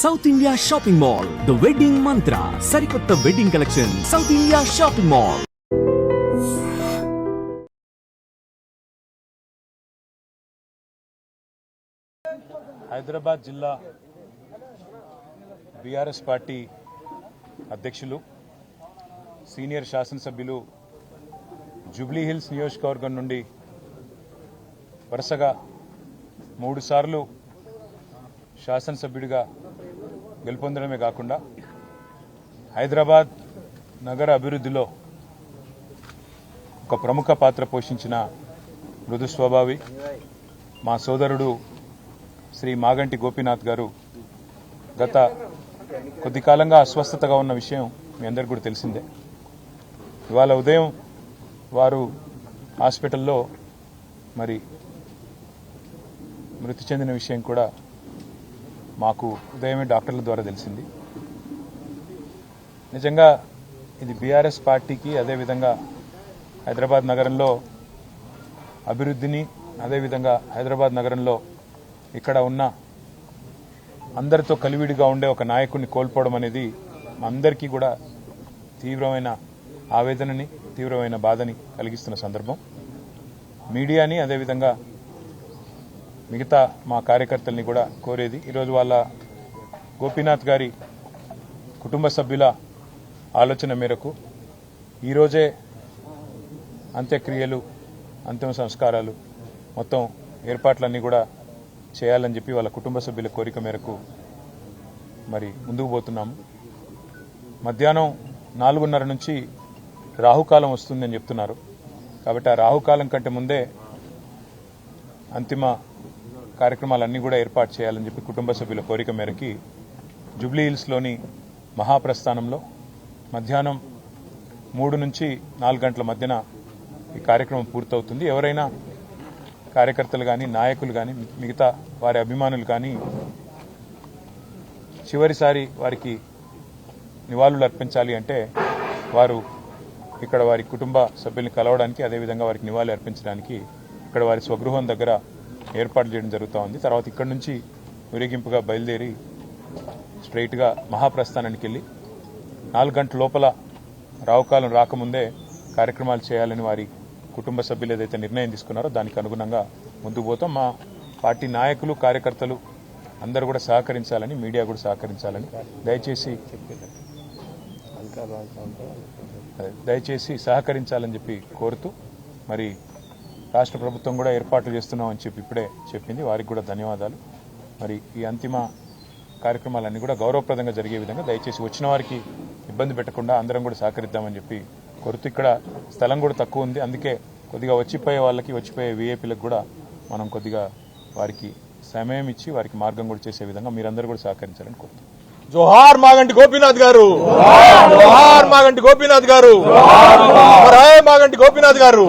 South India shopping mall, the wedding మంత్ర, సరికొత్త wedding collection, south India shopping mall. Hyderabad జిల్లా BRS party అధ్యక్షులు, senior శాసనసభ్యులు, Jubilee hills నియోజకవర్గం నుండి వరుసగా 3 సార్లు శాసనసభ్యుడిగా గెలుపొందడమే కాకుండా హైదరాబాద్ నగర అభివృద్ధిలో ఒక ప్రముఖ పాత్ర పోషించిన మృదు స్వభావి మా సోదరుడు శ్రీ మాగంటి గోపీనాథ్ గారు గత కొద్ది కాలంగా అస్వస్థతగా ఉన్న విషయం మీ అందరికీ కూడా తెలిసిందే. ఇవాళ ఉదయం వారు హాస్పిటల్లో మరి మృతి చెందిన విషయం కూడా మాకు ఉదయమే డాక్టర్ల ద్వారా తెలిసింది. నిజంగా ఇది బీఆర్ఎస్ పార్టీకి, అదేవిధంగా హైదరాబాద్ నగరంలో అభివృద్ధిని, అదేవిధంగా హైదరాబాద్ నగరంలో ఇక్కడ ఉన్న అందరితో కలివిడిగా ఉండే ఒక నాయకుడిని కోల్పోవడం అనేది అందరికీ కూడా తీవ్రమైన ఆవేదనని, తీవ్రమైన బాధని కలిగిస్తున్న సందర్భం. మీడియాని, అదేవిధంగా మిగతా మా కార్యకర్తల్ని కూడా కోరేది, ఈరోజు వాళ్ళ గోపీనాథ్ గారి కుటుంబ సభ్యుల ఆలోచన మేరకు ఈరోజే అంత్యక్రియలు, అంతిమ సంస్కారాలు, మొత్తం ఏర్పాట్లన్నీ కూడా చేయాలని చెప్పి వాళ్ళ కుటుంబ సభ్యుల కోరిక మేరకు మరి ముందుకు పోతున్నాము. మధ్యాహ్నం 4:30 నుంచి రాహుకాలం వస్తుందని చెప్తున్నారు. కాబట్టి ఆ రాహుకాలం కంటే ముందే అంతిమ కార్యక్రమాలన్నీ కూడా ఏర్పాటు చేయాలని చెప్పి కుటుంబ సభ్యుల కోరిక మేరకి జూబ్లీ హిల్స్లోని మహాప్రస్థానంలో మధ్యాహ్నం 3 నుంచి 4 గంటల మధ్యన ఈ కార్యక్రమం పూర్తవుతుంది. ఎవరైనా కార్యకర్తలు కానీ, నాయకులు కానీ, మిగతా వారి అభిమానులు కానీ చివరిసారి వారికి నివాళులు అర్పించాలి అంటే వారు ఇక్కడ వారి కుటుంబ సభ్యుల్ని కలవడానికి, అదేవిధంగా వారికి నివాళులు అర్పించడానికి ఇక్కడ వారి స్వగృహం దగ్గర ఏర్పాట్లు చేయడం జరుగుతూ ఉంది. తర్వాత ఇక్కడ నుంచి ఊరేగింపుగా బయలుదేరి స్ట్రైట్గా మహాప్రస్థానానికి వెళ్ళి 4 గంటల లోపల రావుకాలం రాకముందే కార్యక్రమాలు చేయాలని వారి కుటుంబ సభ్యులు ఏదైతే నిర్ణయం తీసుకున్నారో దానికి అనుగుణంగా ముందుకు పోతాం. మా పార్టీ నాయకులు, కార్యకర్తలు అందరూ కూడా సహకరించాలని, మీడియా కూడా సహకరించాలని దయచేసి సహకరించాలని చెప్పి కోరుతూ, మరి రాష్ట్ర ప్రభుత్వం కూడా ఏర్పాట్లు చేస్తున్నామని చెప్పి ఇప్పుడే చెప్పింది. వారికి కూడా ధన్యవాదాలు. మరి ఈ అంతిమ కార్యక్రమాలన్నీ కూడా గౌరవప్రదంగా జరిగే విధంగా దయచేసి వచ్చిన వారికి ఇబ్బంది పెట్టకుండా అందరం కూడా సహకరిద్దామని చెప్పి కోరుతూ, ఇక్కడ స్థలం కూడా తక్కువ ఉంది, అందుకే కొద్దిగా వచ్చిపోయే వాళ్ళకి, వచ్చిపోయే వీఐపీలకు కూడా మనం కొద్దిగా వారికి సమయం ఇచ్చి వారికి మార్గం కూడా చేసే విధంగా మీరందరూ కూడా సహకరించాలని కోరుతున్నాం. జోహార్ మాగంటి గోపీనాథ్ గారు, జోహార్ మాగంటి గోపీనాథ్ గారు, మాగంటి గోపీనాథ్ గారు.